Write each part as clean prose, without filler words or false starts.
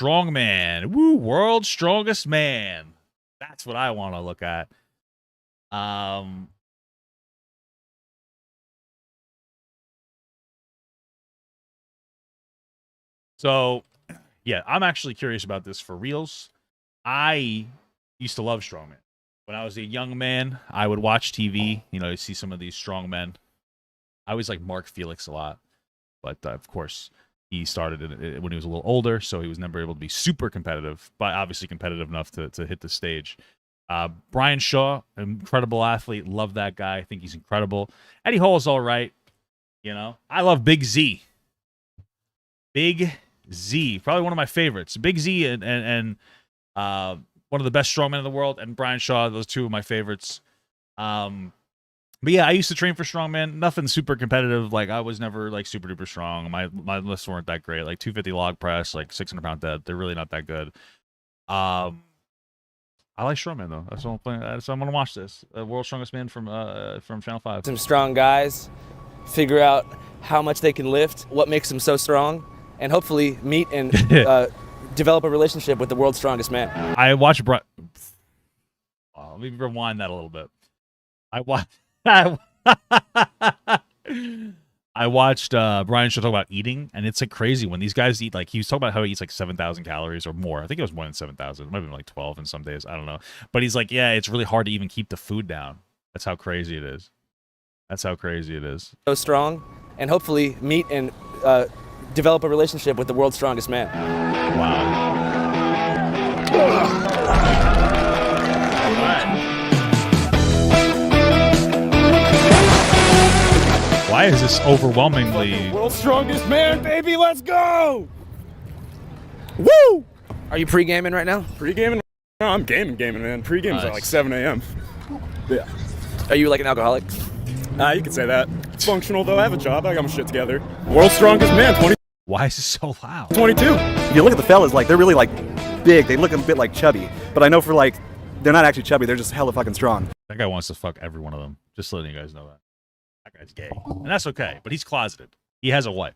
Strongman. Woo, world's strongest man. That's what I want to look at. So, yeah, I'm actually curious about this for reals. I used to love strongman. When I was a young man, I would watch TV. You know, you see some of these strongmen. I always like Mark Felix a lot. But, of course, he started it when he was a little older, so he was never able to be super competitive, but obviously competitive enough to hit the stage. Brian Shaw, incredible athlete. Love that guy. I think he's incredible. Eddie Hall's all right. You know, I love Big Z. Big Z, probably one of my favorites. Big Z and one of the best strongmen in the world, and Brian Shaw, those two of my favorites. But yeah, I used to train for strongman. Nothing super competitive. Like I was never like super duper strong. My lifts weren't that great. Like 250 log press, like 600-pound dead. They're really not that good. I like strongman though. That's what I'm playing. So I'm gonna watch this. World's Strongest Man from Channel 5. Some strong guys, figure out how much they can lift, what makes them so strong, and hopefully meet and develop a relationship with the world's strongest man. I watched let me rewind that a little bit. I watched Brian Shaw talk about eating, and it's like crazy when these guys eat. Like he was talking about how he eats like 7,000 calories or more. I think it was more than 7,000. It might have been like 12 in some days. I don't know. But he's like, yeah, it's really hard to even keep the food down. That's how crazy it is. That's how crazy it is. So strong, and hopefully meet and develop a relationship with the world's strongest man. Wow. Why is this overwhelmingly... World's strongest man, baby, let's go! Woo! Are you pre-gaming right now? Pre-gaming? No, I'm gaming, man. Pre-game's at like 7 a.m. Yeah. Are you like an alcoholic? You could say that. It's functional, though. I have a job. I got my shit together. World's strongest man, 20. Why is this so loud? 22. If you look at the fellas, like, they're really, like, big. They look a bit like chubby. But I know for, like, they're not actually chubby. They're just hella fucking strong. That guy wants to fuck every one of them. Just letting you guys know that. That guy's gay. And that's okay, but he's closeted. He has a wife.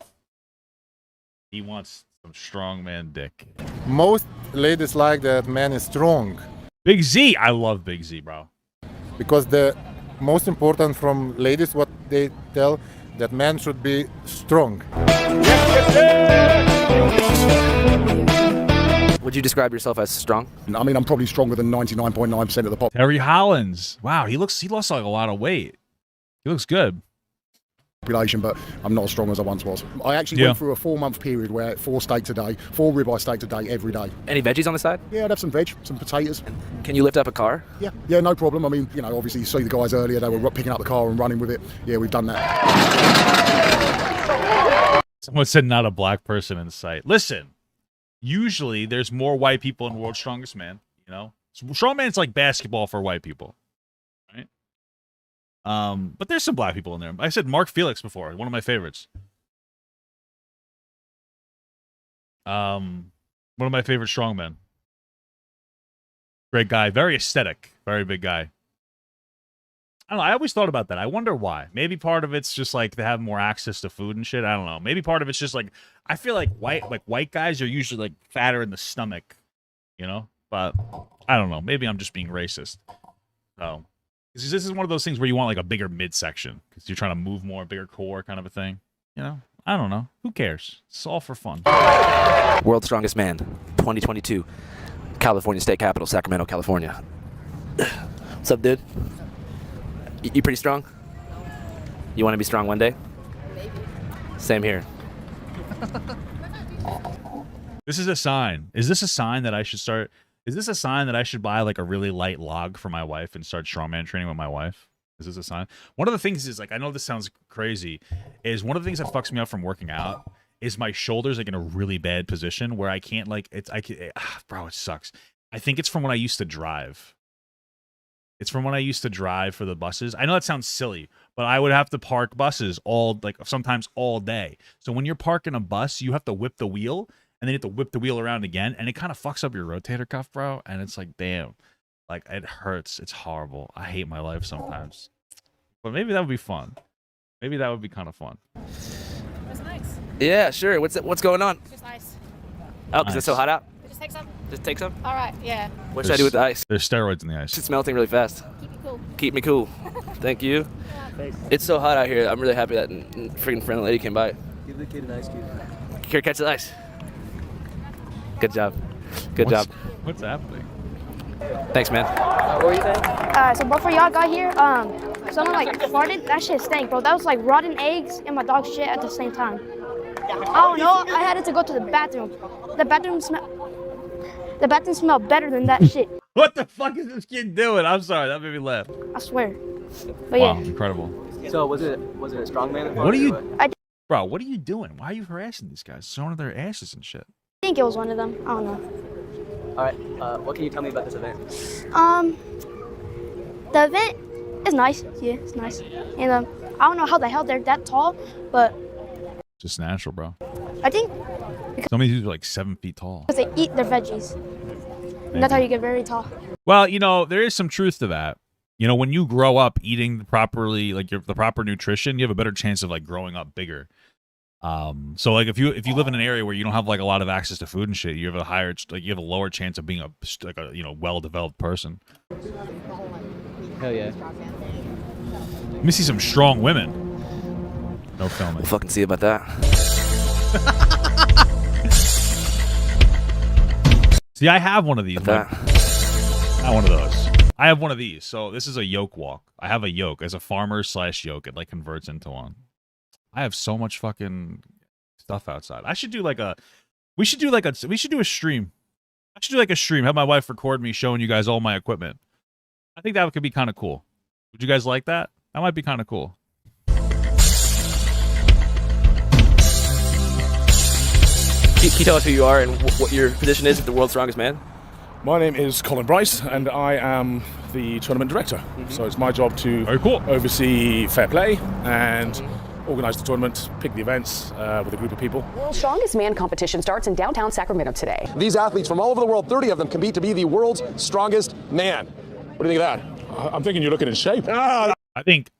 He wants some strong man dick. Most ladies like that man is strong. Big Z. I love Big Z, bro. Because the most important from ladies, what they tell, that man should be strong. Would you describe yourself as strong? I mean, I'm probably stronger than 99.9% of the population. Terry Hollins. Wow, he lost like a lot of weight. He looks good. But I'm not as strong as I once was. I actually went through a 4-month period where 4 steaks a day, 4 ribeye steaks a day every day. Any veggies on the side? Yeah, I'd have some veg, some potatoes. Can you lift up a car? Yeah, no problem. I mean, you know, obviously you see the guys earlier, they were picking up the car and running with it. Yeah, we've done that. Someone said not a black person in sight. Listen, usually there's more white people in World's Strongest Man, you know? Strongman's like basketball for white people. But there's some black people in there. I said Mark Felix before, one of my favorites. One of my favorite strongmen. Great guy, very aesthetic, very big guy. I don't know, I always thought about that. I wonder why. Maybe part of it's just like they have more access to food and shit. I don't know. Maybe part of it's just like I feel like white guys are usually like fatter in the stomach, you know? But I don't know. Maybe I'm just being racist. So this is one of those things where you want like a bigger midsection because you're trying to move more, bigger core kind of a thing. You know, I don't know. Who cares? It's all for fun. World's Strongest Man, 2022, California State Capital, Sacramento, California. What's up, dude? You pretty strong? You want to be strong one day? Maybe. Same here. This is a sign. Is this a sign that I should start... Is this a sign that I should buy like a really light log for my wife and start strongman training with my wife? Is this a sign? One of the things is like, I know this sounds crazy, is one of the things that fucks me up from working out is my shoulders like in a really bad position where I can't like, bro, it sucks. I think it's from when I used to drive. It's from when I used to drive for the buses. I know that sounds silly, but I would have to park buses sometimes all day. So when you're parking a bus, you have to whip the wheel. And then you have to whip the wheel around again, and it kind of fucks up your rotator cuff, bro. And it's like, damn, like it hurts. It's horrible. I hate my life sometimes. But maybe that would be fun. Maybe that would be kind of fun. It's nice. Yeah, sure. What's going on? It's just ice. Oh, because it's so hot out? Just take some? Just take some? All right, yeah. What should I do with the ice? There's steroids in the ice. It's melting really fast. Keep you cool. Keep me cool. Thank you. It's so hot out here. I'm really happy that freaking friendly lady came by. Give the kid an ice cube. Here, catch the ice. Good job. Good job. What's happening? Thanks, man. What were you saying? So before y'all got here, someone like farted. That shit stank, bro. That was like rotten eggs and my dog's shit at the same time. I don't know. I had to go to the bathroom. The bathroom smelled better than that shit. What the fuck is this kid doing? I'm sorry, that made me laugh. I swear. But Wow, yeah. incredible. So was it a strongman? What are you, bro? What are you doing? Why are you harassing these guys, showing their asses and shit? I think it was one of them. I don't know. All right. What can you tell me about this event? The event is nice. Yeah, it's nice. And I don't know how the hell they're that tall, but Just natural, bro. I think Some of these dudes are like 7 feet tall. because they eat their veggies. And that's how you get very tall. Well, you know, there is some truth to that. You know, when you grow up eating properly, like the proper nutrition, you have a better chance of like growing up bigger. So like if you live in an area where you don't have like a lot of access to food and shit, you have a lower chance of being a well-developed person. Hell yeah. Let me see some strong women. No filming. We'll fucking see about that. See, I have one of these. About that. Not one of those. I have one of these. So this is a yoke walk. I have a yoke as a farmer/yoke. It like converts into one. I have so much fucking stuff outside. We should do a stream. I should do like a stream. Have my wife record me showing you guys all my equipment. I think that could be kind of cool. Would you guys like that? That might be kind of cool. Can you tell us who you are and what your position is at the World's Strongest Man? My name is Colin Bryce, and I am the tournament director. So it's my job to Very cool. oversee fair play and organise the tournament, pick the events with a group of people. World's Strongest Man competition starts in downtown Sacramento today. These athletes from all over the world, 30 of them, compete to be the world's strongest man. What do you think of that? I'm thinking you're looking in shape. I think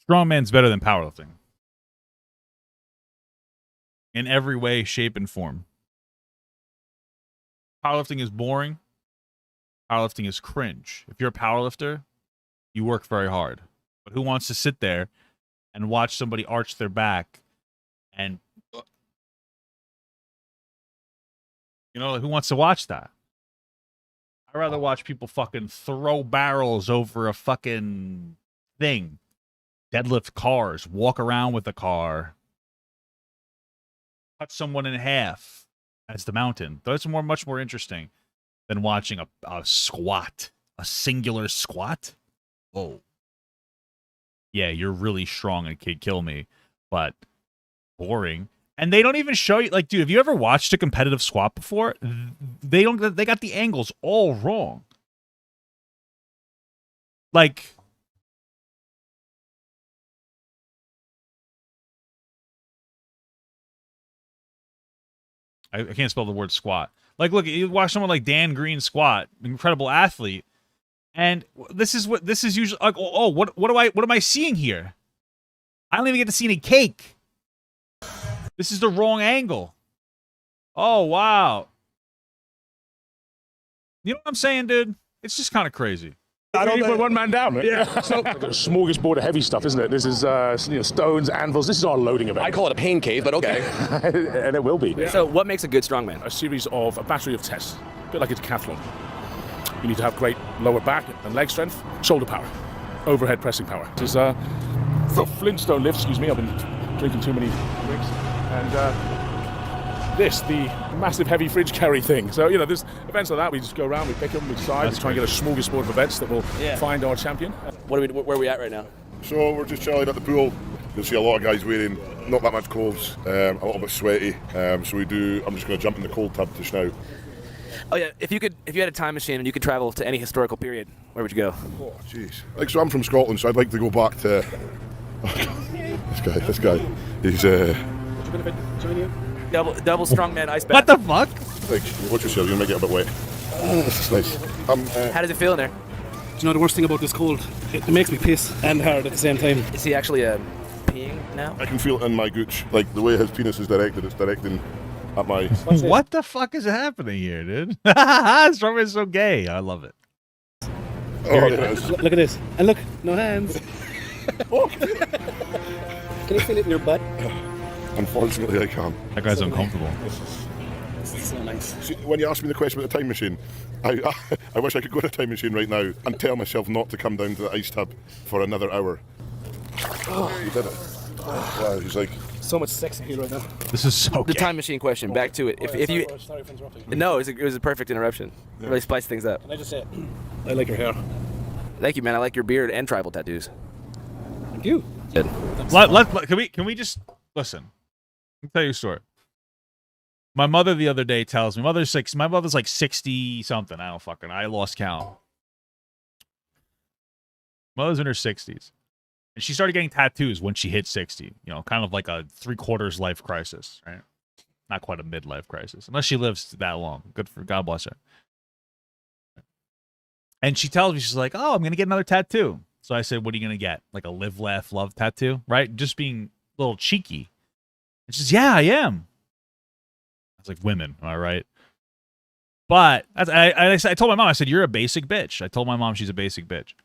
strongman's better than powerlifting. In every way, shape, and form. Powerlifting is boring. Powerlifting is cringe. If you're a powerlifter, you work very hard. But who wants to sit there and watch somebody arch their back and, you know, who wants to watch that? I'd rather watch people fucking throw barrels over a fucking thing, deadlift cars, walk around with a car, cut someone in half as the mountain. That's much more interesting than watching a squat, a singular squat. Whoa. Yeah, you're really strong and could kill me, but boring. And they don't even show you, like, dude, have you ever watched a competitive squat before? They got the angles all wrong. Like, I can't spell the word squat. Like, look, you watch someone like Dan Green squat, incredible athlete, and this is usually like, what am I seeing here? I don't even get to see any cake. This is the wrong angle. Oh wow. You know what I'm saying, dude? It's just kind of crazy. I don't put one man down. Right? Yeah. It's like a smorgasbord of heavy stuff, isn't it? This is stones, anvils. This is our loading event. I call it a pain cave, but okay. And it will be. So what makes a good strongman? A series of a battery of tests, a bit like a decathlon. You need to have great lower back and leg strength, shoulder power, overhead pressing power. This is Flintstone lift, excuse me, I've been drinking too many drinks. And the massive heavy fridge carry thing. So, you know, there's events like that, we just go around, we pick them, we decide, we try and get a smorgasbord of events that will find our champion. Where are we at right now? So we're just chilling at the pool. You'll see a lot of guys wearing not that much clothes, a little bit sweaty. I'm just going to jump in the cold tub just now. Oh yeah, if you had a time machine and you could travel to any historical period, where would you go? Oh jeez. Like, so I'm from Scotland, so I'd like to go back to this guy. He's double strongman ice bath. What the fuck? like, watch yourself, you'll make it a bit wet. It's nice. How does it feel in there? Do you know the worst thing about this cold? It makes me piss and hard at the same time. Is he actually peeing now? I can feel it in my gooch, like the way his penis is directed, it's directing at my. What the fuck is happening here, dude? Strongman is so gay. I love it. Oh, yes. Look at this. And look, no hands. Can you feel it in your butt? Unfortunately, I can't. That guy's uncomfortable. This is so nice. See, when you asked me the question about the time machine, I wish I could go to a time machine right now and tell myself not to come down to the ice tub for another hour. Oh, you did it. Wow, he's like... So much sex appeal right now. This is so The gay. time machine question. Back to it. If you Sorry for interrupting. no, it was a perfect interruption. Really spice things up. Can I just say, I like your hair. Thank you, man. I like your beard and tribal tattoos. Thank you. Good. Can we just listen? Let me tell you a story. My mother the other day tells me, my mother's like 60 something. I lost count. Mother's in her 60s. And she started getting tattoos when she hit 60. You know, kind of like a 3/4 life crisis, right? Not quite a midlife crisis. Unless she lives that long. Good for God bless her. And she tells me, she's like, oh, I'm going to get another tattoo. So I said, what are you going to get? Like a live, laugh, love tattoo, right? Just being a little cheeky. And she says, yeah, I am. I was like, women, all right? But I told my mom, I said, you're a basic bitch. I told my mom she's a basic bitch.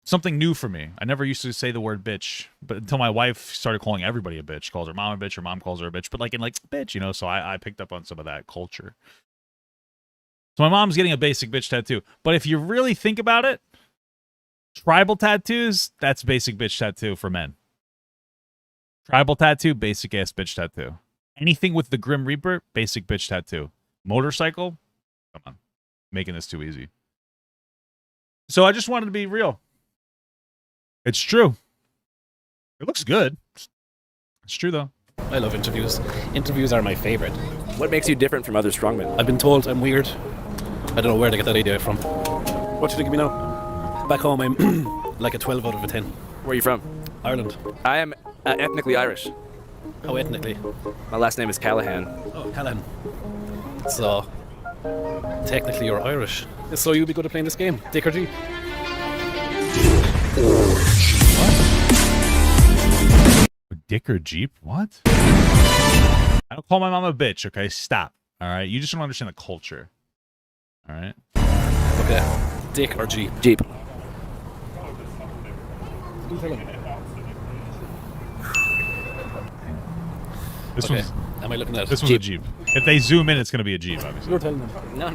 Something new for me. I never used to say the word bitch, but until my wife started calling everybody a bitch. She calls her mom a bitch, her mom calls her a bitch, but like in like bitch, you know, so I picked up on some of that culture. So my mom's getting a basic bitch tattoo. But if you really think about it, tribal tattoos, that's basic bitch tattoo for men. Tribal tattoo, basic ass bitch tattoo. Anything with the Grim Reaper, basic bitch tattoo. Motorcycle, come on. Making this too easy. So I just wanted to be real. It's true. It looks good. It's true, though. I love interviews. Interviews are my favorite. What makes you different from other strongmen? I've been told I'm weird. I don't know where to get that idea from. What do you think of me now? Back home, I'm like a 12 out of a 10. Where are you from? Ireland. I am ethnically Irish. How ethnically? My last name is Callaghan. Oh, Callaghan. So, technically you're Irish. So you'd be good at playing this game. Dick or Jeep? Dick or Jeep? What? I don't call my mom a bitch, okay? Stop. All right? You just don't understand the culture. All right? Okay. Dick or Jeep? Jeep. This Okay. one's Am I looking at it? this one's a Jeep. If they zoom in, it's going to be a Jeep, obviously. You're telling them. No.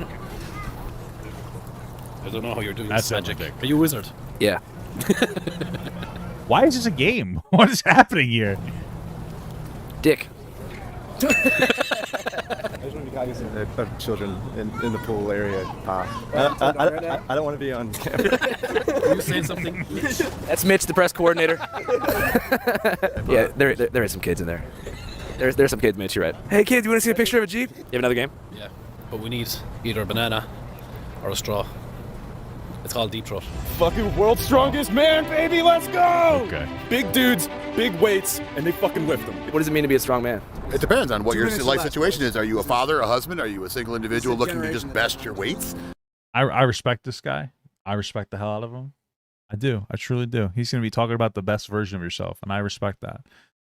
I don't know how you're doing That's this magic. dick. Are you a wizard? Yeah. Why is this a game? What is happening here? Dick. I just want to be cognizant of children in the pool area. I don't want to be on camera. Are you saying something? That's Mitch, the press coordinator. Yeah, there is some kids in there. There's some kids, Mitch. You're right. Hey, kids, you want to see a picture of a Jeep? You have another game? Yeah, but we need either a banana or a straw. It's called deep throat. Fucking world's strongest man, baby, let's go! Okay. Big dudes, big weights, and they fucking lift them. What does it mean to be a strong man? It depends on what your life situation is. Are you a father, a husband? Are you a single individual looking to just best your weights? I respect this guy. I respect the hell out of him. I do. I truly do. He's going to be talking about the best version of yourself, and I respect that.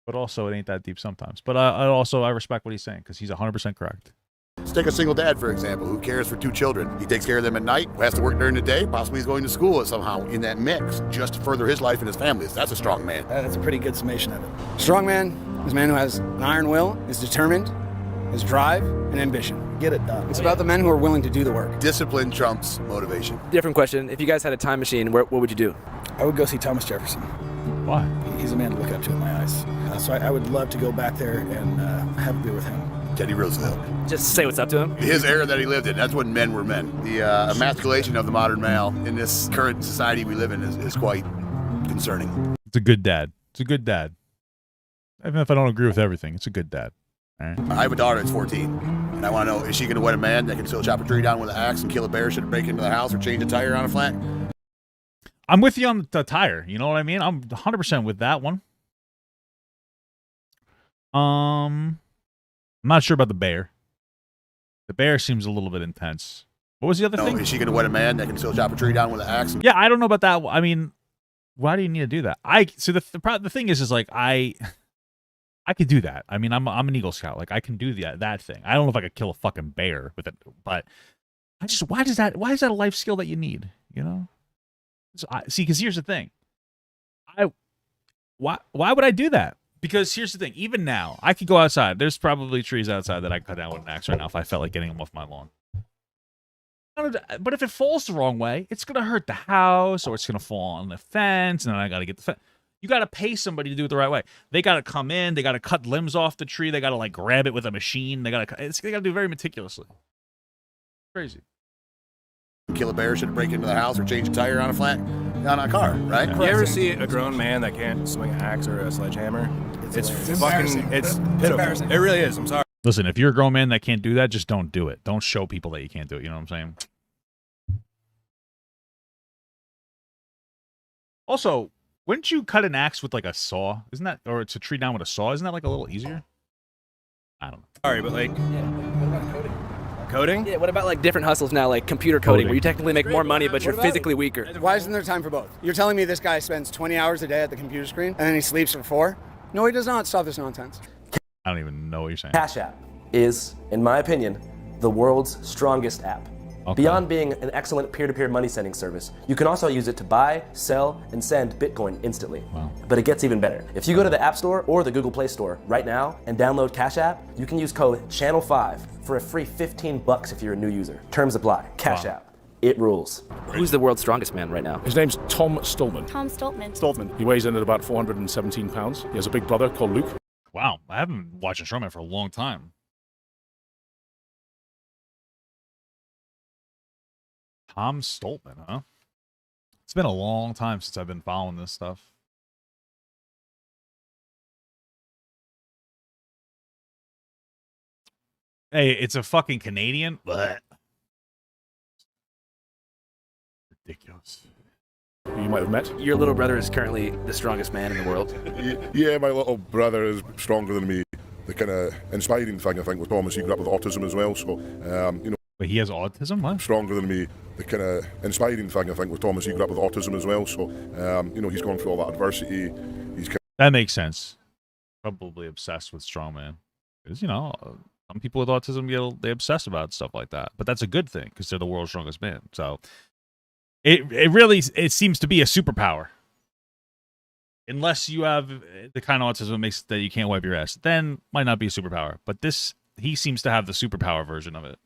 But also, it ain't that deep sometimes. But I respect what he's saying, because he's 100% correct. Let's take a single dad, for example, who cares for 2 children. He takes care of them at night, who has to work during the day, possibly he's going to school somehow in that mix, just to further his life and his family. That's a strong man. That's a pretty good summation of it. Strong man is a man who has an iron will, is determined, has drive, and ambition. Get it done. It's about the men who are willing to do the work. Discipline trumps motivation. Different question. If you guys had a time machine, what would you do? I would go see Thomas Jefferson. Why? He's a man to look up to in my eyes. So I would love to go back there and have a beer with him. Teddy Roosevelt. Just say what's up to him? His era that he lived in, that's when men were men. The emasculation of the modern male in this current society we live in is quite concerning. It's a good dad. It's a good dad. Even if I don't agree with everything, it's a good dad. All right? I have a daughter that's 14, and I want to know, is she going to wed a man that can still chop a tree down with an axe and kill a bear should it break into the house or change a tire on a flat? I'm with you on the tire. You know what I mean? I'm 100% with that one. I'm not sure about the bear. The bear seems a little bit intense. What was the other thing? Is she going to wed a man that can still chop a tree down with an axe? Yeah, I don't know about that. I mean, why do you need to do that? The thing is like I I could do that. I mean, I'm an Eagle Scout. Like I can do that thing. I don't know if I could kill a fucking bear with it, but why is that a life skill that you need? You know? So see, because here's the thing. Why would I do that? Because here's the thing. Even now, I could go outside. There's probably trees outside that I could cut down with an axe right now if I felt like getting them off my lawn. But if it falls the wrong way, it's gonna hurt the house, or it's gonna fall on the fence, and then I gotta get the fence. You gotta pay somebody to do it the right way. They gotta come in. They gotta cut limbs off the tree. They gotta like grab it with a machine. They gotta do it very meticulously. Crazy. Kill a bear, should break into the house or change a tire on a car, right? You ever see a grown man that can't swing an axe or a sledgehammer? It's fucking, it's pitiful. It really is. I'm sorry. Listen, if you're a grown man that can't do that, just don't do it. Don't show people that you can't do it. You know what I'm saying? Also, wouldn't you cut an axe with like a saw? Isn't that, or it's a tree down with a saw? Isn't that like a little easier? I don't know. Sorry, but like, coding? Yeah, what about like different hustles now, like computer coding, where you technically make more money, but you're physically weaker? Why isn't there time for both? You're telling me this guy spends 20 hours a day at the computer screen and then he sleeps for 4? No, he does not. Stop this nonsense. I don't even know what you're saying. Cash App is, in my opinion, the world's strongest app. Okay. Beyond being an excellent peer-to-peer money sending service, you can also use it to buy, sell, and send Bitcoin instantly. Wow. But it gets even better. If you go to the App Store or the Google Play Store right now and download Cash App, you can use code CHANNEL5 for a free $15 if you're a new user. Terms apply. Cash App. It rules. Who's the world's strongest man right now? His name's Tom Stoltman. Tom Stoltman. Stoltman. He weighs in at about 417 pounds. He has a big brother called Luke. Wow, I haven't watched a Strongman for a long time. Tom Stoltman, huh? It's been a long time since I've been following this stuff. Hey, it's a fucking Canadian. But ridiculous. You might have met. Your little brother is currently the strongest man in the world. Yeah, my little brother is stronger than me. The kind of inspiring thing, I think, with Thomas, he grew up with autism as well, so, you know. But he has autism? What? Stronger than me. The kind of inspiring thing, I think, with Thomas, he grew up with autism as well, so, you know, he's gone through all that adversity. That makes sense. Probably obsessed with Strongman. Because, you know, some people with autism, they obsess about stuff like that. But that's a good thing, because they're the world's strongest man. So, it seems to be a superpower. Unless you have the kind of autism that makes that you can't wipe your ass, then might not be a superpower. But he seems to have the superpower version of it.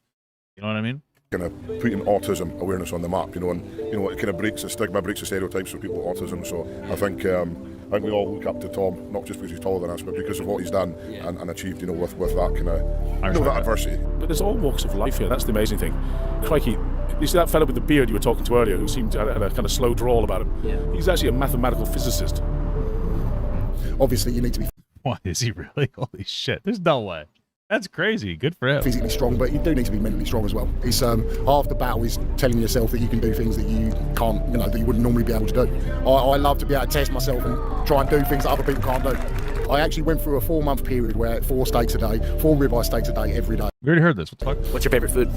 You know what I mean? Kind of putting autism awareness on the map, you know, and you know it kind of breaks the stigma, breaks the stereotypes for people with autism. So I think we all look up to Tom, not just because he's taller than us, but because of what he's done and achieved, you know, with that kind of that adversity. But there's all walks of life here. That's the amazing thing. Crikey, you see that fellow with the beard you were talking to earlier, who seemed to have a kind of slow drawl about him. Yeah. He's actually a mathematical physicist. Obviously, you need to be. What is he really? Holy shit! There's no way. That's crazy. Good for him. Physically strong, but you do need to be mentally strong as well. It's half the battle is telling yourself that you can do things that you can't, you know, that you wouldn't normally be able to do. I love to be able to test myself and try and do things that other people can't do. I actually went through a 4-month period where 4 steaks a day, 4 ribeye steaks a day every day. We already heard this. What the fuck? What's your favorite food?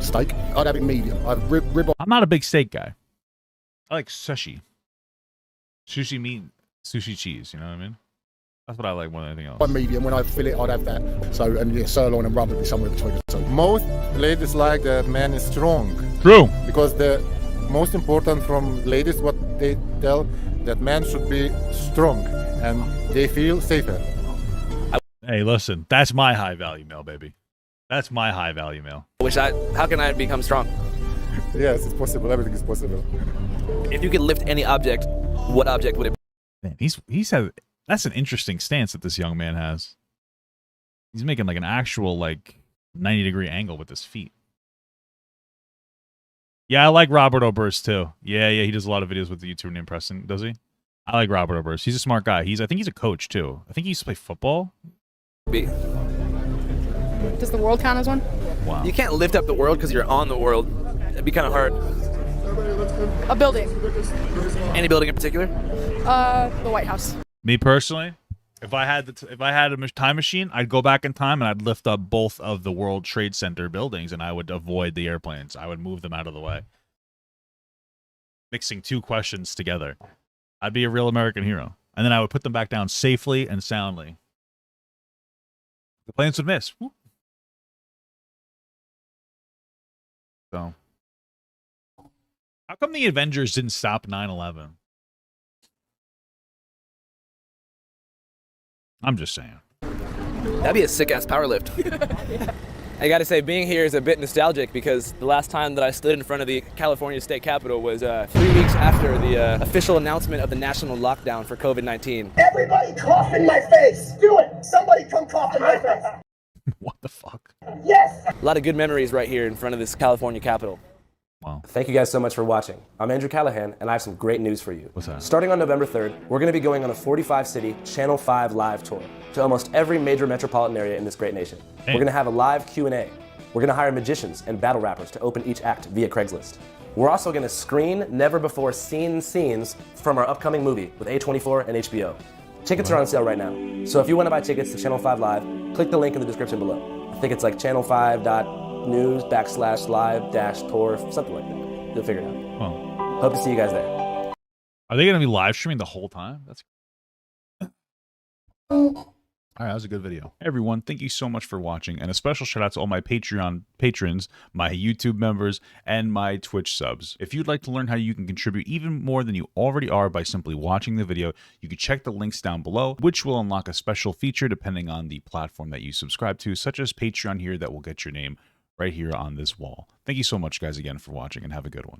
Steak. I'd have it medium. Ribeye. I'm not a big steak guy. I like sushi. Sushi meat, sushi cheese. You know what I mean? That's what I like more than anything else. By medium, when I fill it, I'd have that. So, and yeah, sirloin and rub would be somewhere between the two. Most ladies like that man is strong. True. Because the most important from ladies, what they tell, that man should be strong and they feel safer. Hey, listen, that's my high value male, baby. That's my high value male. How can I become strong? Yes, it's possible. Everything is possible. If you could lift any object, what object would it be? Man, that's an interesting stance that this young man has. He's making like an actual 90-degree angle with his feet. Yeah, I like Robert Oberst too. Yeah, he does a lot of videos with the YouTuber named Preston, does he? I like Robert Oberst. He's a smart guy. I think he's a coach too. I think he used to play football. Does the world count as one? Wow. You can't lift up the world because you're on the world. It'd be kind of hard. A building. Any building in particular? The White House. Me personally, if I had a time machine, I'd go back in time and I'd lift up both of the World Trade Center buildings and I would avoid the airplanes. I would move them out of the way. Mixing two questions together. I'd be a real American hero. And then I would put them back down safely and soundly. The planes would miss. Woo. So, how come the Avengers didn't stop 9/11? I'm just saying. That'd be a sick-ass power lift. I gotta say, being here is a bit nostalgic because the last time that I stood in front of the California State Capitol was 3 weeks after the official announcement of the national lockdown for COVID-19. Everybody cough in my face! Do it! Somebody come cough in my face! What the fuck? Yes! A lot of good memories right here in front of this California Capitol. Wow. Thank you guys so much for watching. I'm Andrew Callaghan, and I have some great news for you. What's that? Starting on November 3rd, we're going to be going on a 45-city Channel 5 live tour to almost every major metropolitan area in this great nation. Hey. We're going to have a live Q&A. We're going to hire magicians and battle rappers to open each act via Craigslist. We're also going to screen never-before-seen scenes from our upcoming movie with A24 and HBO. Tickets are on sale right now. So if you want to buy tickets to Channel 5 Live, click the link in the description below. I think it's like channel5.news/live-tour, something like that. You'll figure it out. Well, hope to see you guys there. Are they going to be live streaming the whole time? That's all right. That was a good video. Hey everyone, thank you so much for watching, and a special shout out to all my Patreon patrons, my YouTube members, and my Twitch subs. If you'd like to learn how you can contribute even more than you already are by simply watching the video, you can check the links down below, which will unlock a special feature depending on the platform that you subscribe to, such as Patreon here, that will get your name right here on this wall. Thank you so much, guys, again for watching, and have a good one.